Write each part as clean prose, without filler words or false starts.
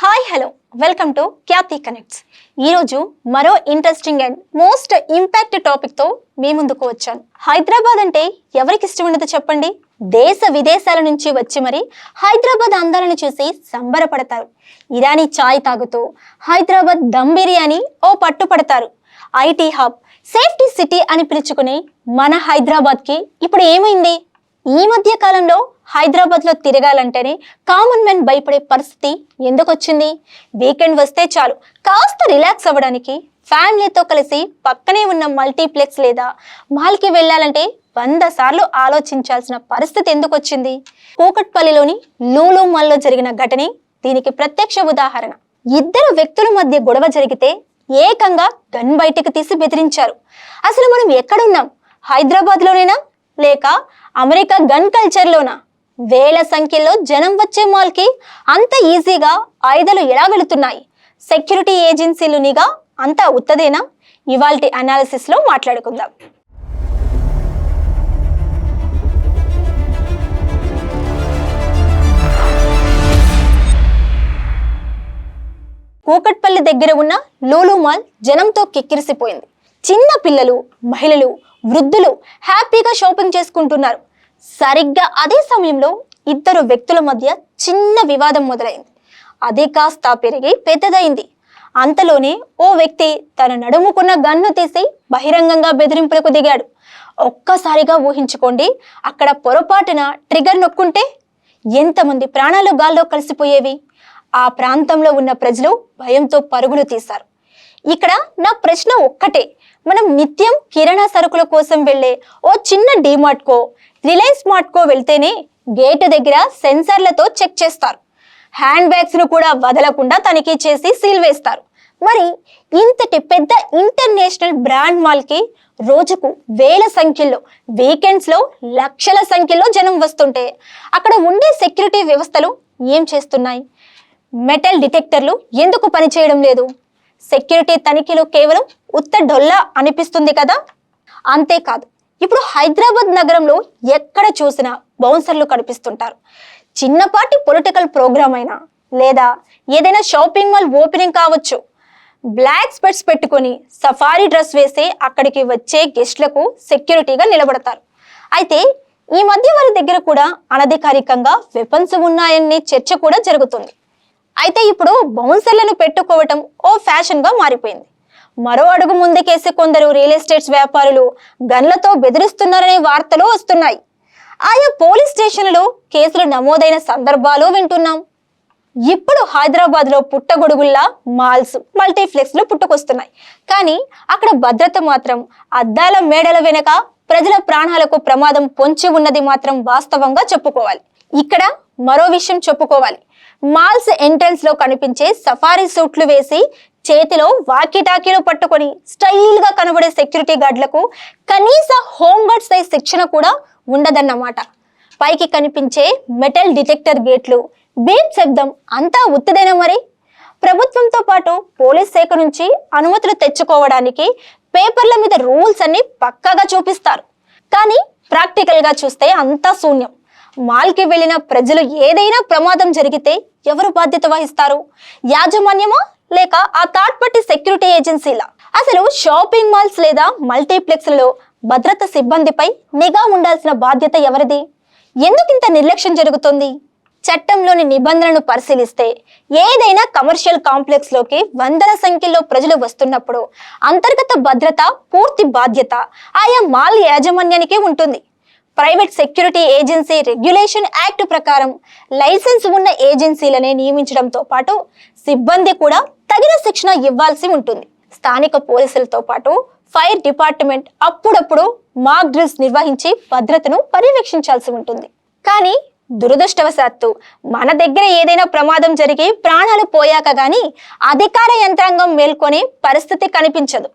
Hi hello welcome to Khyati connects. ఈరోజు మరో interesting and most impact టాపిక్తో మీ ముందుకు వచ్చాను. హైదరాబాద్ అంటే ఎవరికి ఇష్టం ఉండదు చెప్పండి? దేశ విదేశాల నుంచి వచ్చి మరి హైదరాబాద్ అందాలను చూసి సంబరపడతారు. ఇరానీ చాయ్ తాగుతూ హైదరాబాద్ దమ్ బిర్యానీ ఓ పట్టుపడతారు. ఐటీ హబ్, సేఫ్టీ సిటీ అని పిలుచుకునే మన హైదరాబాద్కి ఇప్పుడు ఏమైంది? ఈ మధ్య కాలంలో హైదరాబాద్లో తిరగాలంటేనే కామన్ మ్యాన్ భయపడే పరిస్థితి ఎందుకు వచ్చింది? వీకెండ్ వస్తే చాలు కాస్త రిలాక్స్ అవ్వడానికి ఫ్యామిలీతో కలిసి పక్కనే ఉన్న మల్టీప్లెక్స్ లేదా మాల్కి వెళ్ళాలంటే 100 సార్లు ఆలోచించాల్సిన పరిస్థితి ఎందుకు వచ్చింది? కూకట్పల్లిలోని లూలు మాల్లో జరిగిన ఘటనే దీనికి ప్రత్యక్ష ఉదాహరణ. ఇద్దరు వ్యక్తుల మధ్య గొడవ జరిగితే ఏకంగా గన్ బయటకు తీసి బెదిరించారు. అసలు మనం ఎక్కడున్నాం? హైదరాబాద్లోనేనా లేక అమెరికా గన్ కల్చర్లోనా? వేల సంఖ్యలో జనం వచ్చే మాల్కి అంత ఈజీగా ఆయుధాలు ఎలా వెళుతున్నాయి? సెక్యూరిటీ ఏజెన్సీలు నిఘా అంతా ఉత్తదేనా? ఇవాల్టి అనాలిసిస్లో మాట్లాడుకుందాం. కూకట్పల్లి దగ్గర ఉన్న లూలు మాల్ జనంతో కిక్కిరిసిపోయింది. చిన్న పిల్లలు, మహిళలు, వృద్ధులు హ్యాపీగా షాపింగ్ చేసుకుంటున్నారు. సరిగ్గా అదే సమయంలో ఇద్దరు వ్యక్తుల మధ్య చిన్న వివాదం మొదలైంది. అది కాస్త పెరిగి పెద్దదైంది. అంతలోనే ఓ వ్యక్తి తన నడుముకున్న గన్ను తీసి బహిరంగంగా బెదిరింపులకు దిగాడు. ఒక్కసారిగా ఊహించుకోండి, అక్కడ పొరపాటున ట్రిగర్ నొక్కుంటే ఎంతమంది ప్రాణాలు గాల్లో కలిసిపోయేవి? ఆ ప్రాంతంలో ఉన్న ప్రజలు భయంతో పరుగులు తీశారు. ఇక్కడ నా ప్రశ్న ఒక్కటే, మనం నిత్యం కిరాణా సరుకుల కోసం వెళ్లే ఓ చిన్న డీమార్ట్కో, రిలయన్స్ మార్ట్కో వెళ్తేనే గేటు దగ్గర సెన్సార్లతో చెక్ చేస్తారు. హ్యాండ్ బ్యాగ్స్ ను కూడా వదలకుండా తనిఖీ చేసి సీల్ వేస్తారు. మరి ఇంతటి పెద్ద ఇంటర్నేషనల్ బ్రాండ్ మాల్కి రోజుకు వేల సంఖ్యలో, వీకెండ్స్ లో లక్షల సంఖ్యలో జనం వస్తుంటే అక్కడ ఉండే సెక్యూరిటీ వ్యవస్థలు ఏం చేస్తున్నాయి? మెటల్ డిటెక్టర్లు ఎందుకు పనిచేయడం లేదు? సెక్యూరిటీ తనిఖీలు కేవలం ఉత్త డొల్లా అనిపిస్తుంది కదా. అంతేకాదు, ఇప్పుడు హైదరాబాద్ నగరంలో ఎక్కడ చూసినా బౌన్సర్లు కనిపిస్తుంటారు. చిన్నపాటి పొలిటికల్ ప్రోగ్రామ్ అయినా లేదా ఏదైనా షాపింగ్ మాల్ ఓపెనింగ్ కావచ్చు, బ్లాక్ స్పెట్స్ పెట్టుకొని సఫారీ డ్రెస్ వేసి అక్కడికి వచ్చే గెస్ట్లకు సెక్యూరిటీగా నిలబడతారు. అయితే ఈ మధ్య వారి దగ్గర కూడా అనధికారికంగా వెపన్స్ ఉన్నాయనే చర్చ కూడా జరుగుతుంది. అయితే ఇప్పుడు బౌన్సర్లను పెట్టుకోవటం ఓ ఫ్యాషన్ గా మారిపోయింది. మరో అడుగు ముందుకేసి కొందరు రియల్ ఎస్టేట్స్ వ్యాపారులు గన్లతో బెదిరిస్తున్నారనే వార్తలు వస్తున్నాయి. ఆయా పోలీస్ స్టేషన్లలో కేసులు నమోదైన సందర్భాలు వింటున్నాం. ఇప్పుడు హైదరాబాద్ లో పుట్టగొడుగుల్లా మాల్స్, మల్టీప్లెక్స్లు పుట్టుకొస్తున్నాయి. కానీ అక్కడ భద్రత మాత్రం అద్దాల మేడల వెనక ప్రజల ప్రాణాలకు ప్రమాదం పొంచి ఉన్నది మాత్రం వాస్తవంగా చెప్పుకోవాలి. ఇక్కడ మరో విషయం చెప్పుకోవాలి. మాల్స్ ఎంట్రన్స్ లో కనిపించే సఫారీ సూట్లు వేసి చేతిలో వాకీటాకీలు పట్టుకొని స్టైల్ గా కనబడే సెక్యూరిటీ గార్డులకు కనీస హోంగార్డ్ సైజ్ శిక్షణ కూడా ఉండదన్నమాట. పైకి కనిపించే మెటల్ డిటెక్టర్ గేట్లు, బీప్ శబ్దం అంతా ఉత్తిదేనా మరి? ప్రభుత్వంతో పాటు పోలీస్ శాఖ నుంచి అనుమతులు తెచ్చుకోవడానికి పేపర్ల మీద రూల్స్ అన్ని పక్కాగా చూపిస్తారు. కానీ ప్రాక్టికల్ గా చూస్తే అంతా శూన్యం. మాల్కి వెళ్ళిన ప్రజలు ఏదైనా ప్రమాదం జరిగితే ఎవరు బాధ్యత వహిస్తారు? యాజమాన్యమా లేక ఆ థర్డ్ పార్టీ సెక్యూరిటీ ఏజెన్సీలా? అసలు షాపింగ్ మాల్స్ లేదా మల్టీప్లెక్స్లలో భద్రత సిబ్బందిపై నిఘా ఉండాల్సిన బాధ్యత ఎవరిది? ఎందుకు ఇంత నిర్లక్ష్యం జరుగుతుంది? చట్టంలోని నిబంధనలను పరిశీలిస్తే ఏదైనా కమర్షియల్ కాంప్లెక్స్ లోకి వందల సంఖ్యలో ప్రజలు వస్తున్నప్పుడు అంతర్గత భద్రత పూర్తి బాధ్యత ఆయా మాల్ యాజమాన్యానికే ఉంటుంది. Private security agency regulation act ప్రకారం లైసెన్స్ ఉన్న ఏజెన్సీలనే నియమించడంతో పాటు సిబ్బంది కూడా తగిన శిక్షణ ఇవ్వాల్సి ఉంటుంది. స్థానిక పోలీసులతో పాటు ఫైర్ డిపార్ట్మెంట్ అప్పుడప్పుడు మాక్ డ్రిల్స్ నిర్వహించి భద్రతను పర్యవేక్షించాల్సి ఉంటుంది. కానీ దురదృష్టవశాత్తు మన దగ్గర ఏదైనా ప్రమాదం జరిగి ప్రాణాలు పోయాక గానీ అధికార యంత్రాంగం మేల్కొనే పరిస్థితి కనిపించదు.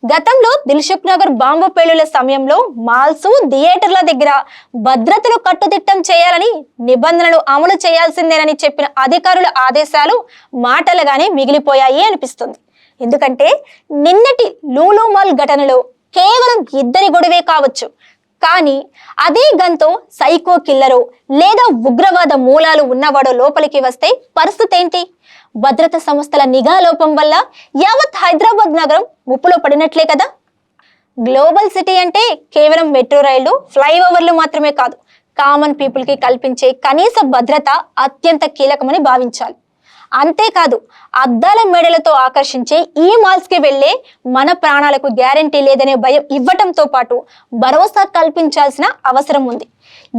గతంలో దిల్సుఖ్ నగర్ బాంబు పేలుళ్ల సమయంలో మాల్స్, థియేటర్ల దగ్గర భద్రతను కట్టుదిట్టం చేయాలని, నిబంధనలు అమలు చేయాల్సిందేనని చెప్పిన అధికారుల ఆదేశాలు మాటలుగానే మిగిలిపోయాయి అనిపిస్తుంది. ఎందుకంటే నిన్నటి లూలు మాల్ ఘటనలో కేవలం ఇద్దరి గొడవే కావచ్చు, కానీ అదే గన్తో సైకో కిల్లరో లేదా ఉగ్రవాద మూలాలు ఉన్నవాడో లోపలికి వస్తే పరిస్థితి ఏంటి? భద్రతా సంస్థల నిఘా లోపం వల్ల యావత్ హైదరాబాద్ నగరం ముప్పులో పడినట్లే కదా. గ్లోబల్ సిటీ అంటే కేవలం మెట్రో రైళ్లు, ఫ్లైఓవర్లు మాత్రమే కాదు, కామన్ పీపుల్ కి కల్పించే కనీస భద్రత అత్యంత కీలకమని భావించాలి. అంతేకాదు, అద్దాల మేడలతో ఆకర్షించే ఈ మాల్స్ కి వెళ్లే మన ప్రాణాలకు గ్యారంటీ లేదనే భయం ఇవ్వటంతో పాటు భరోసా కల్పించాల్సిన అవసరం ఉంది.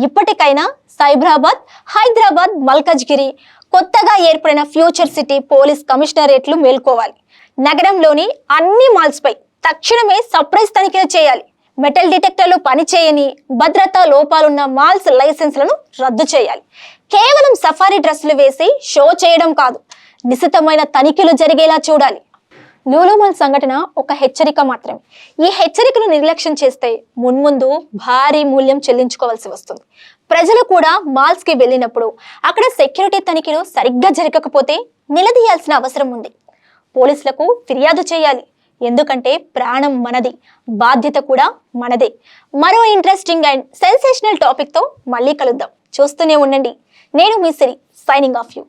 ఇప్పటికైనా సైబరాబాద్, హైదరాబాద్, మల్కజ్గిరి, కొత్తగా ఏర్పడిన ఫ్యూచర్ సిటీ పోలీస్ కమిషనరేట్లు మేల్కోవాలి. నగరంలోని అన్ని మాల్స్ పై తక్షణమే సర్ప్రైజ్ తనిఖీలు చేయాలి. మెటల్ డిటెక్టర్లు పనిచేయని, భద్రతా లోపాలున్న మాల్స్ లైసెన్స్లను రద్దు చేయాలి. కేవలం సఫారీ డ్రెస్సులు వేసి షో చేయడం కాదు, నిశితమైన తనిఖీలు జరిగేలా చూడాలి. లూలు మాల్ సంఘటన ఒక హెచ్చరిక మాత్రమే. ఈ హెచ్చరికను నిర్లక్ష్యం చేస్తే మున్ముందు భారీ మూల్యం చెల్లించుకోవాల్సి వస్తుంది. ప్రజలు కూడా మాల్స్ కి వెళ్ళినప్పుడు అక్కడ సెక్యూరిటీ తనిఖీలు సరిగ్గా జరగకపోతే నిలదీయాల్సిన అవసరం ఉంది. పోలీసులకు ఫిర్యాదు చేయాలి. ఎందుకంటే ప్రాణం మనది, బాధ్యత కూడా మనదే. మరో ఇంట్రెస్టింగ్ అండ్ సెన్సేషనల్ టాపిక్ తో మళ్ళీ కలుద్దాం. చూస్తూనే ఉండండి. నేను మీ సిరి, సైనింగ్ ఆఫ్ యూ.